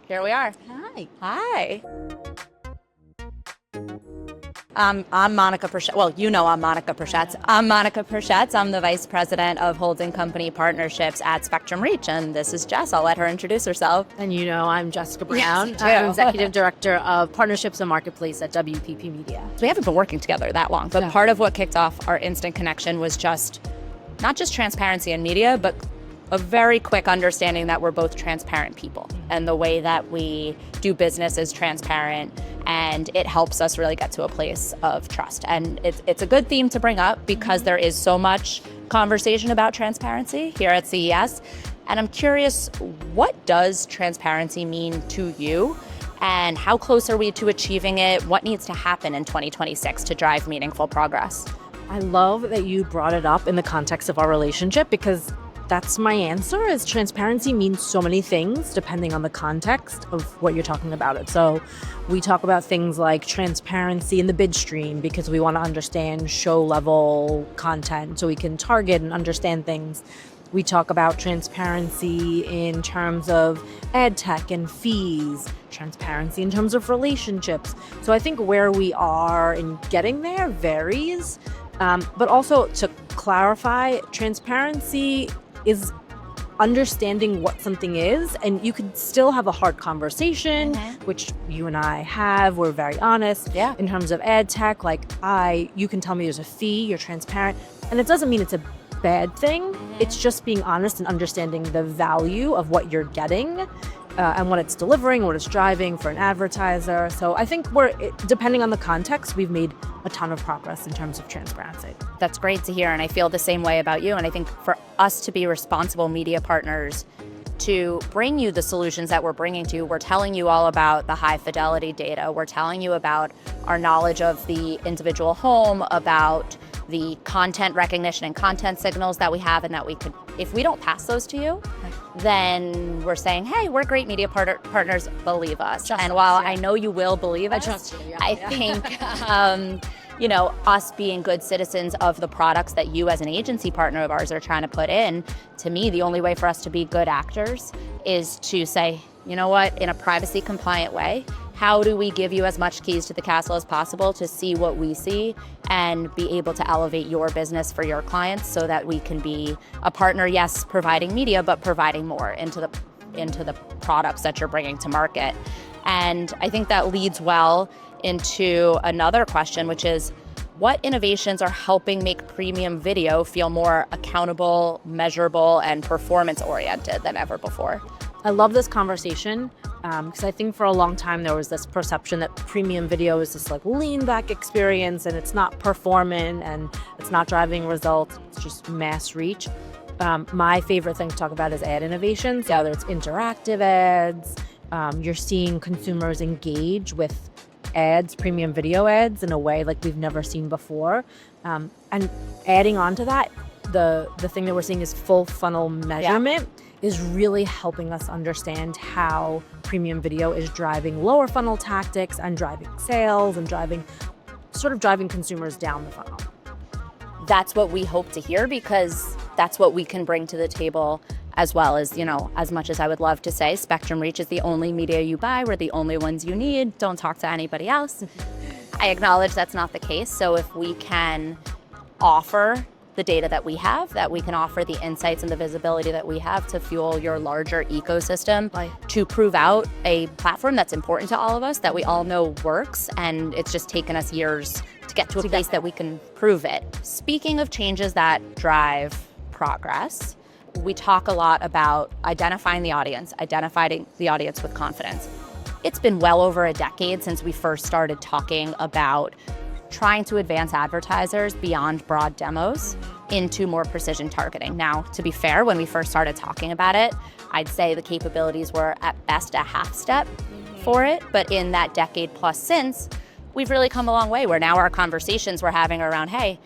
Here we are. Hi. Hi. I'm Monica Perschetz. Well, you know I'm Monica Perschetz. I'm Monica Perschetz. I'm the Vice President of Holding Company Partnerships at Spectrum Reach, and this is Jess. I'll let her introduce herself. And you know I'm Jessica Brown. Yes, I'm Executive Director of Partnerships and Marketplace at WPP Media. We haven't been working together that long, but No. part of what kicked off our instant connection was not just transparency in media, but a very quick understanding that we're both transparent people, and the way that we do business is transparent, and it helps us really get to a place of trust. And it's a good theme to bring up because there is so much conversation about transparency here at CES. And I'm curious, what does transparency mean to you? And how close are we to achieving it? What needs to happen in 2026 to drive meaningful progress? I love that you brought it up in the context of our relationship, because that's my answer. Is transparency means so many things depending on the context of what you're talking about it. So we talk about things like transparency in the bid stream because we want to understand show level content so we can target and understand things. We talk about transparency in terms of ad tech and fees, transparency in terms of relationships. So I think where we are in getting there varies. But also to clarify, transparency is understanding what something is, and you could still have a hard conversation, which you and I have. We're very honest. Yeah. In terms of ad tech, you can tell me there's a fee, you're transparent, and it doesn't mean it's a bad thing. It's just being honest and understanding the value of what you're getting. And what it's delivering, what it's driving for an advertiser. So I think depending on the context, we've made a ton of progress in terms of transparency. That's great to hear, and I feel the same way about you. And I think for us to be responsible media partners, to bring you the solutions that we're bringing to you, we're telling you all about the high fidelity data. We're telling you about our knowledge of the individual home, about the content recognition and content signals that we have, and that we could, if we don't pass those to you, then we're saying, hey, we're great media partners, believe us. And while I know you will believe us, I think us being good citizens of the products that you as an agency partner of ours are trying to put in, to me, the only way for us to be good actors is to say, you know what, in a privacy compliant way, how do we give you as much keys to the castle as possible to see what we see and be able to elevate your business for your clients so that we can be a partner, yes, providing media, but providing more into the products that you're bringing to market. And I think that leads well into another question, which is, what innovations are helping make premium video feel more accountable, measurable, and performance-oriented than ever before? I love this conversation because I think for a long time there was this perception that premium video is this lean back experience and it's not performant and it's not driving results, it's just mass reach. My favorite thing to talk about is ad innovations, whether it's interactive ads. You're seeing consumers engage with ads, premium video ads, in a way like we've never seen before. And adding on to that, the thing that we're seeing is full funnel measurement. Is really helping us understand how premium video is driving lower funnel tactics and driving sales and driving consumers down the funnel. That's what we hope to hear, because that's what we can bring to the table, as well as, as much as I would love to say Spectrum Reach is the only media you buy, we're the only ones you need, don't talk to anybody else. I acknowledge that's not the case. So if we can offer the data that we have, that we can offer the insights and the visibility that we have to fuel your larger ecosystem, to prove out a platform that's important to all of us, that we all know works, and it's just taken us years to get to a place that we can prove it. Speaking of changes that drive progress, we talk a lot about identifying the audience with confidence. It's been well over a decade since we first started talking about trying to advance advertisers beyond broad demos into more precision targeting. Now, to be fair, when we first started talking about it, I'd say the capabilities were at best a half step for it. But in that decade plus since, we've really come a long way, where now our conversations we're having around, hey,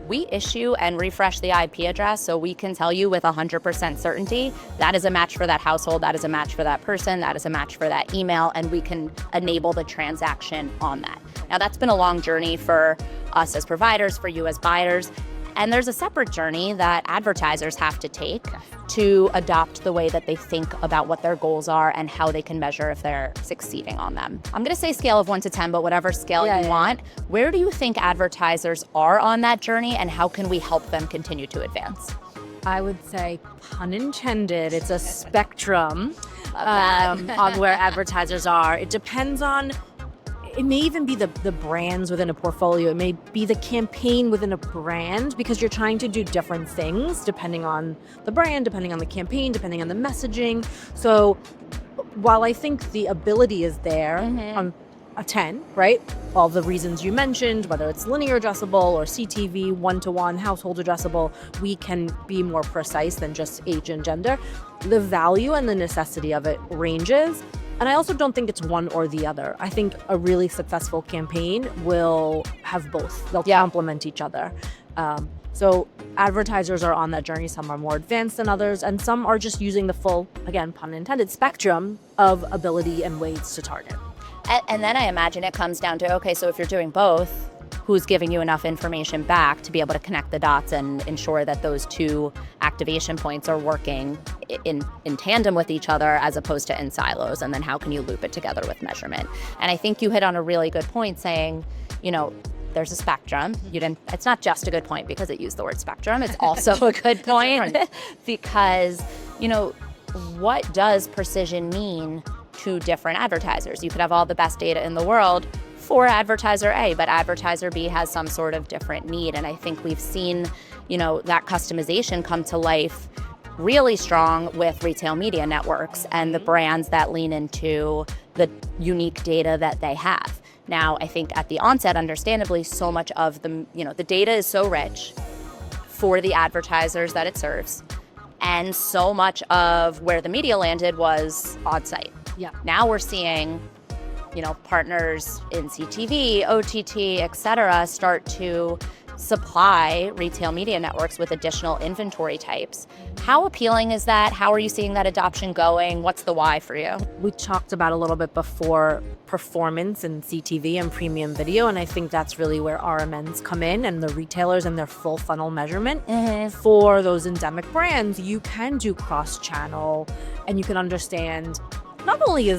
we issue and refresh the IP address so we can tell you with 100% certainty that is a match for that household, that is a match for that person, that is a match for that email, and we can enable the transaction on that. Now, that's been a long journey for us as providers, for you as buyers, And there's a separate journey that advertisers have to take to adopt the way that they think about what their goals are and how they can measure if they're succeeding on them. I'm going to say scale of 1 to 10, but whatever scale you want. Where do you think advertisers are on that journey, and how can we help them continue to advance? I would say, pun intended, it's a spectrum on where advertisers are. It depends on, it may even be the brands within a portfolio. It may be the campaign within a brand, because you're trying to do different things depending on the brand, depending on the campaign, depending on the messaging. So while I think the ability is there on a 10, right? All the reasons you mentioned, whether it's linear addressable or CTV, one-to-one, household addressable, we can be more precise than just age and gender. The value and the necessity of it ranges. And I also don't think it's one or the other. I think a really successful campaign will have both. They'll complement each other. So advertisers are on that journey. Some are more advanced than others, and some are just using the full, again, pun intended, spectrum of ability and ways to target. And then I imagine it comes down to, okay, so if you're doing both, who's giving you enough information back to be able to connect the dots and ensure that those two activation points are working in tandem with each other as opposed to in silos? And then how can you loop it together with measurement? And I think you hit on a really good point saying, there's a spectrum. It's not just a good point because it used the word spectrum. It's also a good point because, what does precision mean to different advertisers? You could have all the best data in the world for advertiser A, but advertiser B has some sort of different need. And I think we've seen, that customization come to life really strong with retail media networks and the brands that lean into the unique data that they have. Now, I think at the onset, understandably, so much of the data is so rich for the advertisers that it serves. And so much of where the media landed was on site. Yeah. Now we're seeing, partners in CTV, OTT, et cetera, start to supply retail media networks with additional inventory types. How appealing is that? How are you seeing that adoption going? What's the why for you? We talked about a little bit before performance in CTV and premium video, and I think that's really where RMNs come in and the retailers and their full funnel measurement. For those endemic brands, you can do cross-channel and you can understand not only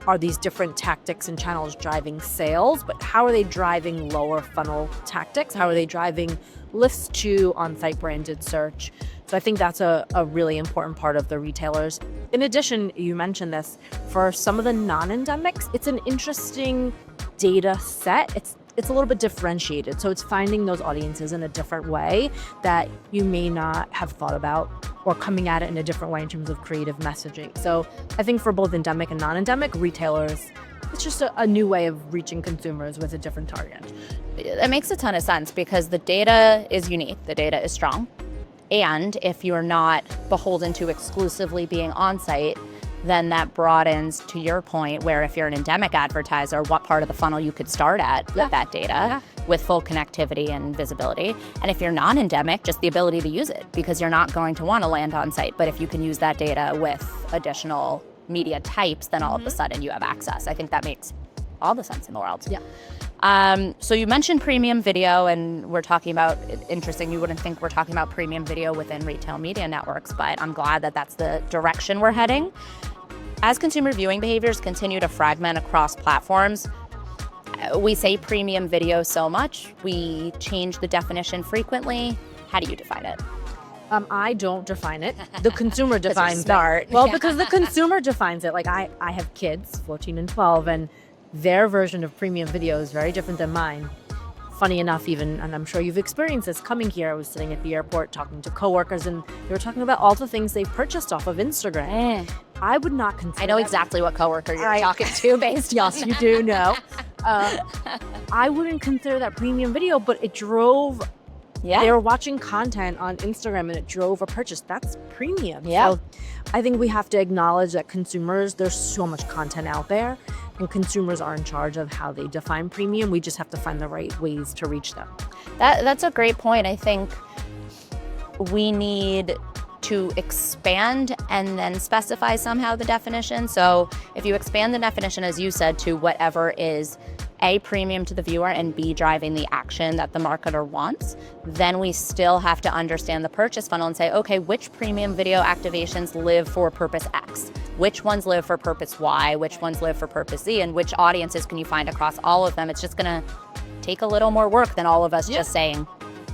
are these different tactics and channels driving sales, but how are they driving lower funnel tactics? How are they driving lifts to on-site branded search? So I think that's a really important part of the retailers. In addition, you mentioned this, for some of the non-endemics, it's an interesting data set. It's a little bit differentiated. So it's finding those audiences in a different way that you may not have thought about, or coming at it in a different way in terms of creative messaging. So I think for both endemic and non-endemic retailers, it's just a new way of reaching consumers with a different target. It makes a ton of sense because the data is unique, the data is strong. And if you're not beholden to exclusively being on site, then that broadens, to your point, where if you're an endemic advertiser, what part of the funnel you could start at with that data with full connectivity and visibility. And if you're non-endemic, just the ability to use it, because you're not going to want to land on site. But if you can use that data with additional media types, then all of a sudden you have access. I think that makes all the sense in the world. So you mentioned premium video, and we're talking about, interesting, you wouldn't think we're talking about premium video within retail media networks, but I'm glad that that's the direction we're heading. As consumer viewing behaviors continue to fragment across platforms, we say premium video so much, we change the definition frequently. How do you define it? I don't define it. The consumer defines it. Well, because the consumer defines it. Like I have kids, 14 and 12, and their version of premium video is very different than mine. Funny enough, even, and I'm sure you've experienced this coming here, I was sitting at the airport talking to coworkers, and they were talking about all the things they've purchased off of Instagram. I would not consider I know exactly what coworker you're talking to based Yes, you do know. I wouldn't consider that premium video, but it drove, they were watching content on Instagram and it drove a purchase. That's premium. So I think we have to acknowledge that consumers, there's so much content out there, and consumers are in charge of how they define premium. We just have to find the right ways to reach them. That's a great point. I think we need to expand and then specify somehow the definition. So if you expand the definition, as you said, to whatever is A, premium to the viewer, and B, driving the action that the marketer wants, then we still have to understand the purchase funnel and say, okay, which premium video activations live for purpose X? Which ones live for purpose Y? Which ones live for purpose Z? And which audiences can you find across all of them? It's just gonna take a little more work than all of us just saying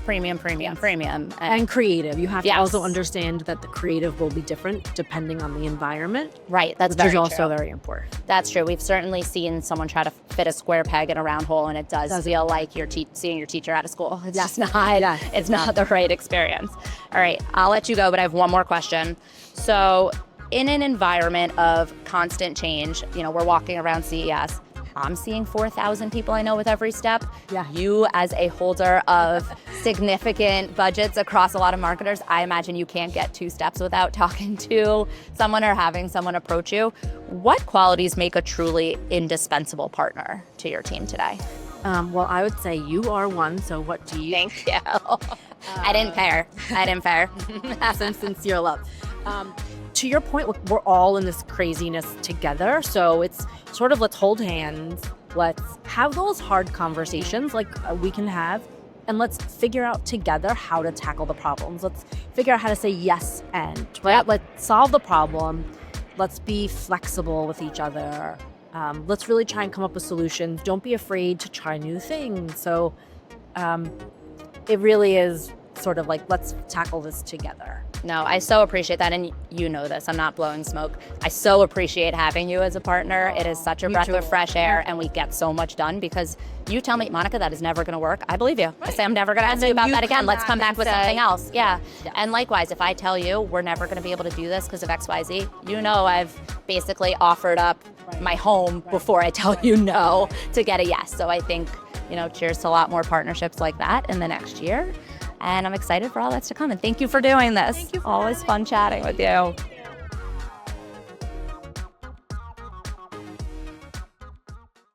premium, premium, premium. And creative. You have to also understand that the creative will be different depending on the environment. Right, that's very true. also very important. That's true. We've certainly seen someone try to fit a square peg in a round hole, and it does feel like you're seeing your teacher out of school. It's just not, it's not the right experience. All right, I'll let you go, but I have one more question. So in an environment of constant change, you know, we're walking around CES, I'm seeing 4,000 people I know with every step. Yeah. You, as a holder of significant budgets across a lot of marketers, I imagine you can't get 2 steps without talking to someone or having someone approach you. What qualities make a truly indispensable partner to your team today? Well, I would say you are one. So what do you? Thank you. I didn't pair. Sincere love. To your point, we're all in this craziness together. So it's sort of, let's hold hands. Let's have those hard conversations like we can have. And let's figure out together how to tackle the problems. Let's figure out how to say yes and, right? Let's solve the problem. Let's be flexible with each other. Let's really try and come up with solutions. Don't be afraid to try new things. So it really is sort of like, let's tackle this together. No, I so appreciate that. And you know this, I'm not blowing smoke. I so appreciate having you as a partner. It is such a breath of fresh air, and we get so much done because you tell me, Monica, that is never going to work. I believe you. Right. I say, I'm never going to ask you about that again. Let's come back with something else. Yeah. And likewise, if I tell you we're never going to be able to do this because of XYZ, you know I've basically offered up my home before I tell you no to get a yes. So I think, you know, cheers to a lot more partnerships like that in the next year. And I'm excited for all that's to come. And thank you for doing this. Thank you. Always fun chatting with you.